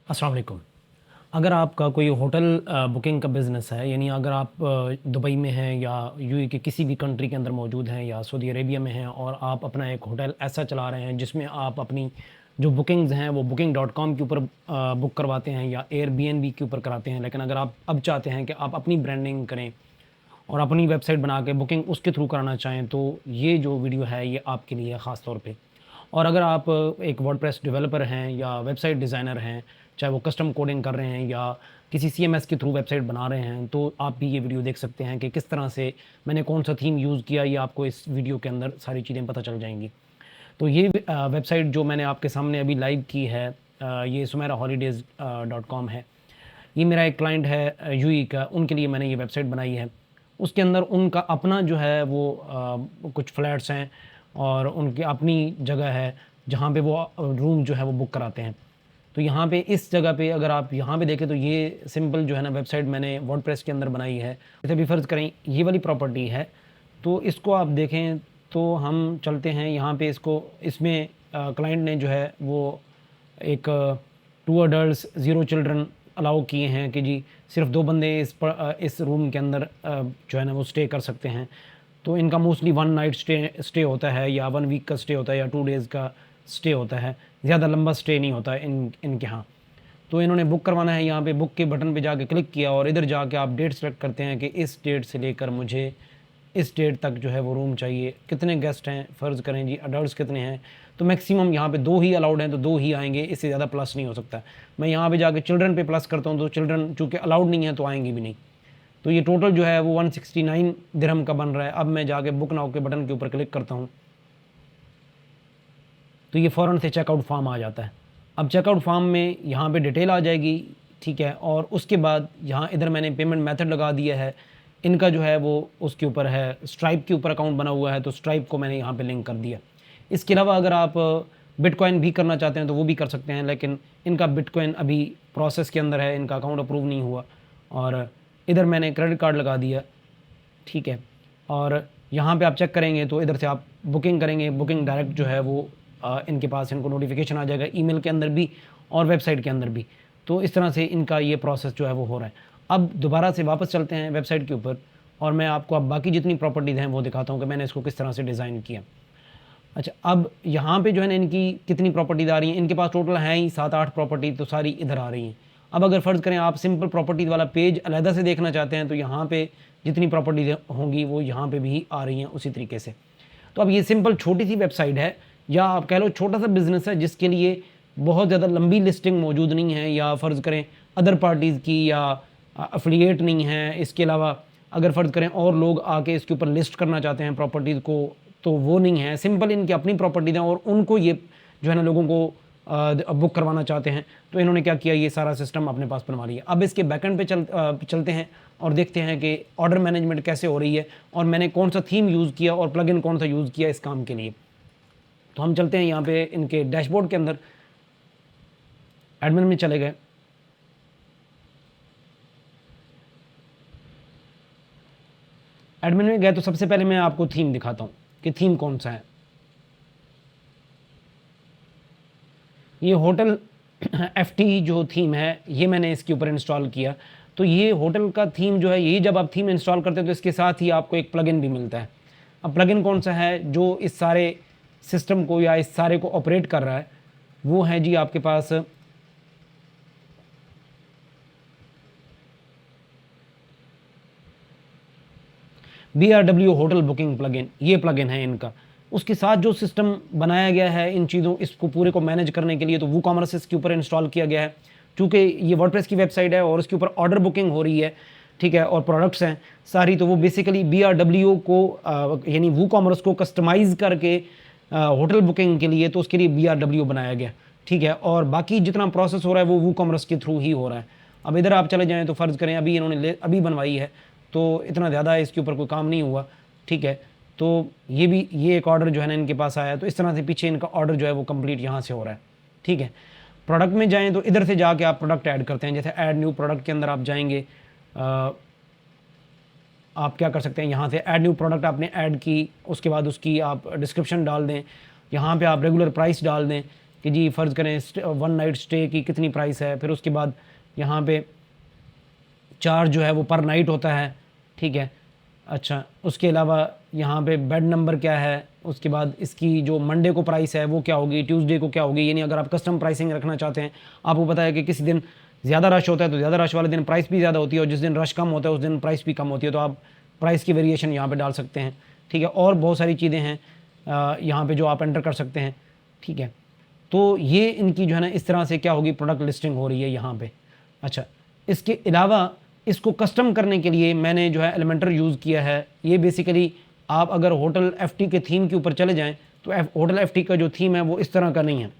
अस्सलाम वालेकुम। अगर आपका कोई होटल बुकिंग का बिज़नेस है, यानी अगर आप दुबई में हैं या यूएई के किसी भी कंट्री के अंदर मौजूद हैं या सऊदी अरेबिया में हैं और आप अपना एक होटल ऐसा चला रहे हैं जिसमें आप अपनी जो बुकिंग्स हैं वो बुकिंग डॉट कॉम के ऊपर बुक करवाते हैं या एयरबीएनबी के ऊपर कराते हैं। लेकिन अगर आप अब चाहते हैं कि आप अपनी ब्रांडिंग करें और अपनी वेबसाइट बना के बुकिंग उसके थ्रू कराना चाहें, तो ये जो वीडियो है ये आपके लिए है ख़ास तौर पे। और अगर आप एक वर्डप्रेस डेवलपर हैं या वेबसाइट डिज़ाइनर हैं, चाहे वो कस्टम कोडिंग कर रहे हैं या किसी सीएमएस के थ्रू वेबसाइट बना रहे हैं, तो आप भी ये वीडियो देख सकते हैं कि किस तरह से मैंने कौन-सा थीम यूज़ किया, ये आपको इस वीडियो के अंदर सारी चीज़ें पता चल जाएँगी। तो ये वेबसाइट जो मैंने आपके सामने अभी लाइव की है, ये सुमेरा हॉलिडेज़ .com है। ये मेरा एक क्लाइंट है यूएई का, उनके लिए मैंने ये वेबसाइट बनाई है। उसके अंदर उनका अपना जो है वो कुछ फ्लैट्स हैं और उनकी अपनी जगह है जहाँ पे वो रूम जो है वो बुक कराते हैं। तो यहाँ पे इस जगह पे अगर आप यहाँ पे देखें तो ये सिंपल जो है ना वेबसाइट मैंने वर्डप्रेस के अंदर बनाई है। जैसे भी फ़र्ज़ करें ये वाली प्रॉपर्टी है, तो इसको आप देखें तो हम चलते हैं यहाँ पे इसको इसमें क्लाइंट ने जो है वो एक 2 अडल्ट्स 0 चिल्ड्रन अलाउ किए हैं कि जी सिर्फ़ 2 बंदे इस रूम के अंदर जो है ना वो स्टे कर सकते हैं। तो इनका मोस्टली 1 नाइट स्टे होता है या 1 वीक का स्टे होता है या 2 डेज़ का स्टे होता है। ज़्यादा लंबा स्टे नहीं होता है इनके यहाँ। तो इन्होंने बुक करवाना है, यहाँ पे बुक के बटन पे जाके क्लिक किया और इधर जाके आप डेट सेलेक्ट करते हैं कि इस डेट से लेकर मुझे इस डेट तक जो है वो रूम चाहिए। कितने गेस्ट हैं, फ़र्ज़ करें जी अडल्ट्स कितने हैं, तो मैक्सिमम यहाँ पे 2 ही अलाउड हैं तो 2 ही आएँगे, इससे ज़्यादा प्लस नहीं हो सकता। मैं यहाँ पे जाके चिल्ड्रन पे प्लस करता हूँ तो चिल्ड्रन चूँकि अलाउड नहीं है तो आएँगे भी नहीं। तो ये टोटल जो है वो 169 दिरहम का बन रहा है। अब मैं जाके बुक नाउ के बटन के ऊपर क्लिक करता हूँ, तो ये फ़ौरन से चेकआउट फॉर्म आ जाता है। अब चेकआउट फॉर्म में यहाँ पे डिटेल आ जाएगी, ठीक है, और उसके बाद यहाँ इधर मैंने पेमेंट मेथड लगा दिया है। इनका जो है वो उसके ऊपर है, स्ट्राइप के ऊपर अकाउंट बना हुआ है तो स्ट्राइप को मैंने यहाँ पे लिंक कर दिया। इसके अलावा अगर आप बिटकॉइन भी करना चाहते हैं तो वो भी कर सकते हैं, लेकिन इनका बिटकॉइन अभी प्रोसेस के अंदर है, इनका अकाउंट अप्रूव नहीं हुआ। और इधर मैंने क्रेडिट कार्ड लगा दिया, ठीक है। और यहाँ पे आप चेक करेंगे तो इधर से आप बुकिंग करेंगे, बुकिंग डायरेक्ट जो है वो इनके पास इनको नोटिफिकेशन आ जाएगा ईमेल के अंदर भी और वेबसाइट के अंदर भी। तो इस तरह से इनका ये प्रोसेस जो है वो हो रहा है। अब दोबारा से वापस चलते हैं वेबसाइट के ऊपर और मैं आपको अब बाकी जितनी प्रॉपर्टीज़ हैं वो दिखाता हूँ कि मैंने इसको किस तरह से डिज़ाइन किया। अच्छा, अब यहाँ पे जो है ना इनकी कितनी प्रॉपर्टीज़ आ रही हैं, इनके पास टोटल हैं ही 7-8 प्रॉपर्टी, तो सारी इधर आ रही हैं। अब अगर फ़र्ज़ करें आप सिंपल प्रॉपर्टीज़ वाला पेज अलहदा से देखना चाहते हैं तो यहाँ पे जितनी प्रॉपर्टीज़ होंगी वो यहाँ पे भी आ रही हैं उसी तरीके से। तो अब ये सिंपल छोटी सी वेबसाइट है या आप कह लो छोटा सा बिज़नेस है जिसके लिए बहुत ज़्यादा लंबी लिस्टिंग मौजूद नहीं है, या फ़र्ज़ करें अदर पार्टीज़ की या एफिलिएट नहीं है। इसके अलावा अगर फ़र्ज़ करें और लोग आके इसके ऊपर लिस्ट करना चाहते हैं प्रॉपर्टीज़ को, तो वो नहीं है। सिंपल इनकी अपनी प्रॉपर्टीज़ हैं और उनको ये जो है ना लोगों को बुक करवाना चाहते हैं, तो इन्होंने क्या किया, ये सारा सिस्टम अपने पास बनवा लिया। अब इसके बैकएंड पे चलते हैं और देखते हैं कि ऑर्डर मैनेजमेंट कैसे हो रही है और मैंने कौन सा थीम यूज़ किया और प्लगइन कौन सा यूज़ किया इस काम के लिए। तो हम चलते हैं यहाँ पे इनके डैशबोर्ड के अंदर, एडमिन में चले गए। एडमिन में गए तो सबसे पहले मैं आपको थीम दिखाता हूँ कि थीम कौन सा है। ये होटल एफटी जो थीम है ये मैंने इसके ऊपर इंस्टॉल किया। तो ये होटल का थीम जो है, यही जब आप थीम इंस्टॉल करते हैं तो इसके साथ ही आपको एक प्लगइन भी मिलता है। अब प्लगइन कौन सा है जो इस सारे सिस्टम को या इस सारे को ऑपरेट कर रहा है, वो है जी आपके पास BRW होटल बुकिंग प्लगइन। ये प्लगइन है इनका। उसके साथ जो सिस्टम बनाया गया है इन चीज़ों इसको पूरे को मैनेज करने के लिए, तो वूकॉमर्स इसके ऊपर इंस्टॉल किया गया है। चूँकि ये वर्डप्रेस की वेबसाइट है और इसके ऊपर ऑर्डर बुकिंग हो रही है, ठीक है, और प्रोडक्ट्स हैं सारी, तो वो बेसिकली BRW को यानी वूकॉमर्स को कस्टमाइज़ करके होटल बुकिंग के लिए, तो उसके लिए BRW बनाया गया, ठीक है। और बाकी जितना प्रोसेस हो रहा है वो वूकॉमर्स के थ्रू ही हो रहा है। अब इधर आप चले जाएँ तो फ़र्ज़ करें अभी इन्होंने अभी बनवाई है तो इतना ज़्यादा इसके ऊपर कोई काम नहीं हुआ, ठीक है। तो ये एक ऑर्डर जो है ना इनके पास आया, तो इस तरह से पीछे इनका ऑर्डर जो है वो कंप्लीट यहाँ से हो रहा है, ठीक है। प्रोडक्ट में जाएँ तो इधर से जाके आप प्रोडक्ट ऐड करते हैं। जैसे ऐड न्यू प्रोडक्ट के अंदर आप जाएंगे, आप क्या कर सकते हैं, यहाँ से ऐड न्यू प्रोडक्ट आपने ऐड की, उसके बाद उसकी आप डिस्क्रिप्शन डाल दें, यहाँ पे आप रेगुलर प्राइस डाल दें, कि जी फ़र्ज़ करें 1 नाइट स्टे की कितनी प्राइस है, फिर उसके बाद यहाँ पे चार्ज जो है वो पर नाइट होता है, ठीक है। अच्छा, उसके अलावा यहाँ पे बेड नंबर क्या है, उसके बाद इसकी जो मंडे को प्राइस है वो क्या होगी, ट्यूसडे को क्या होगी। यानी अगर आप कस्टम प्राइसिंग रखना चाहते हैं, आपको पता है कि किसी दिन ज़्यादा रश होता है तो ज़्यादा रश वाले दिन प्राइस भी ज़्यादा होती है, और जिस दिन रश कम होता है उस दिन प्राइस भी कम होती है, तो आप प्राइस की वेरिएशन यहाँ पे डाल सकते हैं, ठीक है। और बहुत सारी चीज़ें हैं यहाँ पे जो आप एंटर कर सकते हैं, ठीक है। तो ये इनकी जो है ना इस तरह से क्या होगी, प्रोडक्ट लिस्टिंग हो रही है यहाँ पे। अच्छा, इसके अलावा इसको कस्टम करने के लिए मैंने जो है एलिमेंटर यूज़ किया है। ये बेसिकली आप अगर होटल एफटी के थीम के ऊपर चले जाएं तो होटल एफटी का जो थीम है वो इस तरह का नहीं है।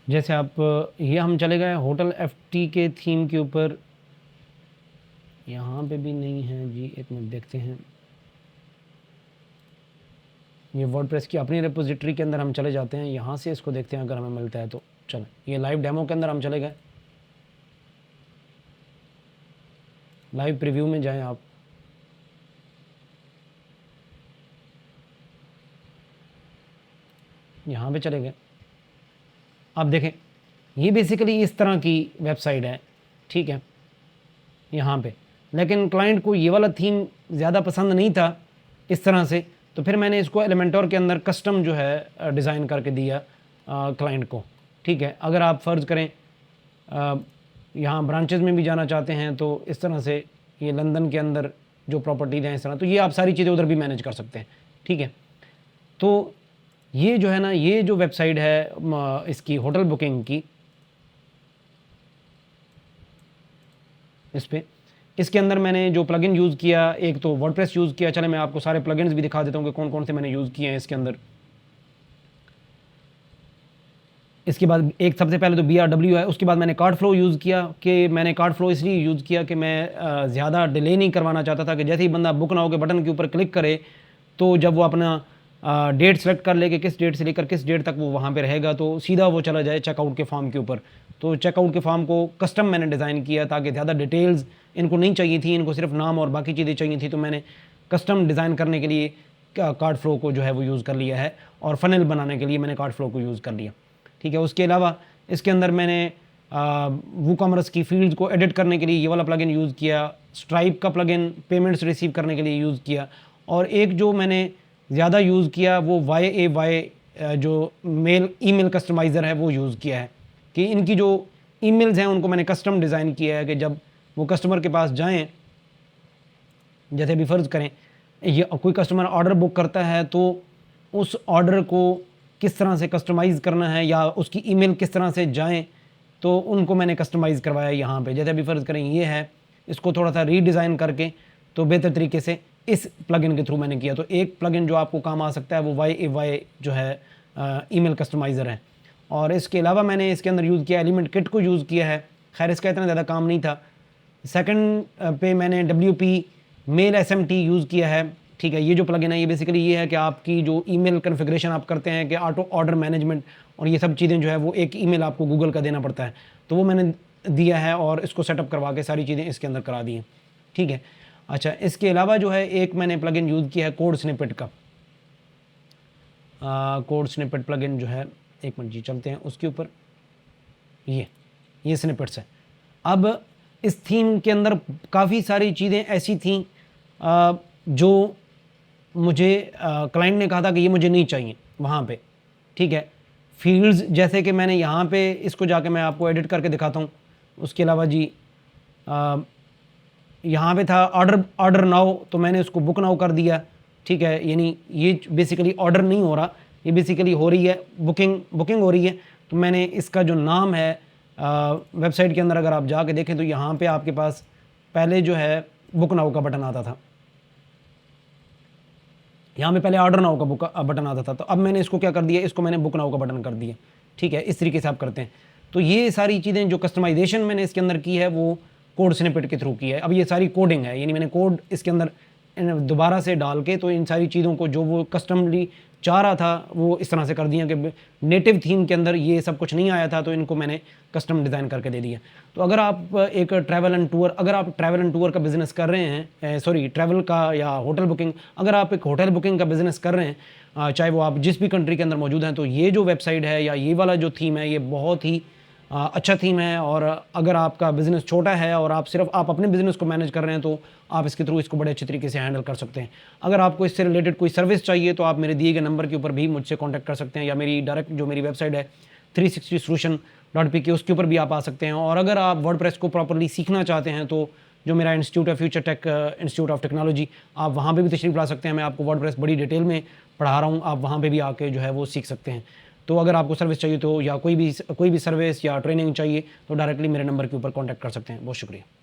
जैसे आप ये हम चले गए होटल एफटी के थीम के ऊपर, यहाँ पे भी नहीं है जी, एक मिनट देखते हैं। ये वर्डप्रेस की अपनी रिपोजिटरी के अंदर हम चले जाते हैं, यहाँ से इसको देखते हैं अगर हमें मिलता है तो। चलो, ये लाइव डेमो के अंदर हम चले गए, लाइव प्रीव्यू में जाएं आप। यहाँ पे चले गए, आप देखें ये बेसिकली इस तरह की वेबसाइट है, ठीक है यहाँ पे। लेकिन क्लाइंट को ये वाला थीम ज़्यादा पसंद नहीं था इस तरह से, तो फिर मैंने इसको एलिमेंटोर के अंदर कस्टम जो है डिज़ाइन करके दिया क्लाइंट को, ठीक है। अगर आप फ़र्ज़ करें यहाँ ब्रांचेस में भी जाना चाहते हैं तो इस तरह से, ये लंदन के अंदर जो प्रॉपर्टीज़ हैं इस तरह, तो ये आप सारी चीज़ें उधर भी मैनेज कर सकते हैं, ठीक है। तो ये जो है ना, ये जो वेबसाइट है इसकी होटल बुकिंग की, इस पे इसके अंदर मैंने जो प्लगइन यूज़ किया, एक तो वर्डप्रेस यूज़ किया। चले मैं आपको सारे प्लगइन्स भी दिखा देता हूँ कि कौन कौन से मैंने यूज़ किए हैं इसके अंदर। इसके बाद एक सबसे पहले तो BRW है, उसके बाद मैंने कार्ड फ्लो यूज़ किया, कि मैंने कार्ड फ्लो इसलिए यूज़ किया कि मैं ज़्यादा डिले नहीं करवाना चाहता था, कि जैसे ही बंदा बुक नाउ के बटन के ऊपर क्लिक करे तो जब वो अपना डेट सेलेक्ट कर ले कि किस डेट से लेकर किस डेट तक वो वहाँ पे रहेगा, तो सीधा वो चला जाए चेकआउट के फॉर्म के ऊपर। तो चेकआउट के फॉर्म को कस्टम मैंने डिज़ाइन किया, ताकि ज़्यादा डिटेल्स इनको नहीं चाहिए थी, इनको सिर्फ नाम और बाकी चीज़ें चाहिए थी। तो मैंने कस्टम डिज़ाइन करने के लिए कार्ड फ्लो को जो है वो यूज़ कर लिया है, और फनल बनाने के लिए मैंने कार्ड फ्लो को यूज़ कर लिया, ठीक है। उसके अलावा इसके अंदर मैंने वूकॉमर्स की फील्ड्स को एडिट करने के लिए ये वाला प्लगइन यूज़ किया, स्ट्राइप का प्लगइन पेमेंट्स रिसीव करने के लिए यूज़ किया, और एक जो मैंने ज़्यादा यूज़ किया वो YAY जो मेल ईमेल कस्टमाइज़र है वो यूज़ किया है, कि इनकी जो ईमेल्स हैं उनको मैंने कस्टम डिज़ाइन किया है, कि जब वो कस्टमर के पास जाएं, जैसे भी फ़र्ज़ करें ये कोई कस्टमर ऑर्डर बुक करता है तो उस ऑर्डर को किस तरह से कस्टमाइज़ करना है, या उसकी ईमेल किस तरह से जाएं, तो उनको मैंने कस्टमाइज़ करवाया यहाँ पे। जैसे अभी फ़र्ज़ करें ये है, इसको थोड़ा सा रीडिज़ाइन करके तो बेहतर तरीके से इस प्लगइन के थ्रू मैंने किया। तो एक प्लगइन जो आपको काम आ सकता है वो YAY जो है ईमेल कस्टमाइज़र है। और इसके अलावा मैंने इसके अंदर यूज़ किया, एलिमेंट किट को यूज़ किया है। खैर इसका इतना ज़्यादा काम नहीं था। सेकंड पे मैंने WP मेल SMT यूज़ किया है, ठीक है। ये जो प्लगइन है ये बेसिकली ये है कि आपकी जो ईमेल कॉन्फ़िगरेशन आप करते हैं, कि ऑटो ऑर्डर मैनेजमेंट और ये सब चीज़ें जो है वो एक ईमेल आपको गूगल का देना पड़ता है, तो वो मैंने दिया है और इसको सेटअप करवा के सारी चीज़ें इसके अंदर करा दी हैं, ठीक है। अच्छा, इसके अलावा जो है एक मैंने प्लगइन यूज़ किया है कोड स्निपेट का। कोड स्निपेट प्लगइन जो है, एक मिनट जी चलते हैं उसके ऊपर। ये स्निपेट्स है। अब इस थीम के अंदर काफ़ी सारी चीज़ें ऐसी थीं जो मुझे क्लाइंट ने कहा था कि ये मुझे नहीं चाहिए वहाँ पे, ठीक है। फील्ड्स जैसे कि मैंने यहाँ पे इसको जाके मैं आपको एडिट करके दिखाता हूँ। उसके अलावा जी यहाँ पे था ऑर्डर नाउ, तो मैंने उसको बुक नाउ कर दिया, ठीक है। यानी ये बेसिकली ऑर्डर नहीं हो रहा, ये बेसिकली हो रही है बुकिंग हो रही है। तो मैंने इसका जो नाम है वेबसाइट के अंदर अगर आप जाके देखें तो यहाँ पे आपके पास पहले जो है बुक नाउ का बटन आता था, यहाँ पे पहले ऑर्डर नाउ का बटन आता था। तो अब मैंने इसको क्या कर दिया, इसको मैंने बुक नाउ का बटन कर दिया, ठीक है। इस तरीके से आप करते हैं। तो ये सारी चीज़ें जो कस्टमाइजेशन मैंने इसके अंदर की है वो कोड स्निपेट के थ्रू की है। अब ये सारी कोडिंग है, यानी मैंने कोड इसके अंदर दोबारा से डाल के तो इन सारी चीज़ों को जो वो कस्टमली चाह रहा था वो इस तरह से कर दिया कि नेटिव थीम के अंदर ये सब कुछ नहीं आया था, तो इनको मैंने कस्टम डिज़ाइन करके दे दिया। तो अगर आप एक ट्रैवल एंड टूर का बिज़नेस कर रहे हैं, सॉरी ट्रैवल का या होटल बुकिंग, अगर आप एक होटल बुकिंग का बिज़नेस कर रहे हैं, चाहे वो आप जिस भी कंट्री के अंदर मौजूद हैं, तो ये जो वेबसाइट है या ये वाला जो थीम है ये बहुत ही अच्छा थीम है। और अगर आपका बिज़नेस छोटा है और आप अपने बिज़नेस को मैनेज कर रहे हैं, तो आप इसके थ्रू इसको बड़े अच्छे तरीके से हैंडल कर सकते हैं। अगर आपको इससे रिलेटेड कोई सर्विस चाहिए तो आप मेरे दिए गए नंबर के ऊपर भी मुझसे कॉन्टैक्ट कर सकते हैं, या मेरी डायरेक्ट जो मेरी वेबसाइट है 360solution.pk उसके ऊपर भी आप आ सकते हैं। और अगर आप वर्डप्रेस को प्रॉपर्ली सीखना चाहते हैं तो जो मेरा इंस्टीट्यूट है Future Tech Institute of Technology, आप वहाँ पे भी तशरीफ़ ला सकते हैं। मैं आपको वर्डप्रेस बड़ी डिटेल में पढ़ा रहा हूँ, आप वहाँ पे भी आके जो है वो सीख सकते हैं। तो अगर आपको सर्विस चाहिए तो या कोई भी सर्विस या ट्रेनिंग चाहिए तो डायरेक्टली मेरे नंबर के ऊपर कॉन्टैक्ट कर सकते हैं। बहुत शुक्रिया।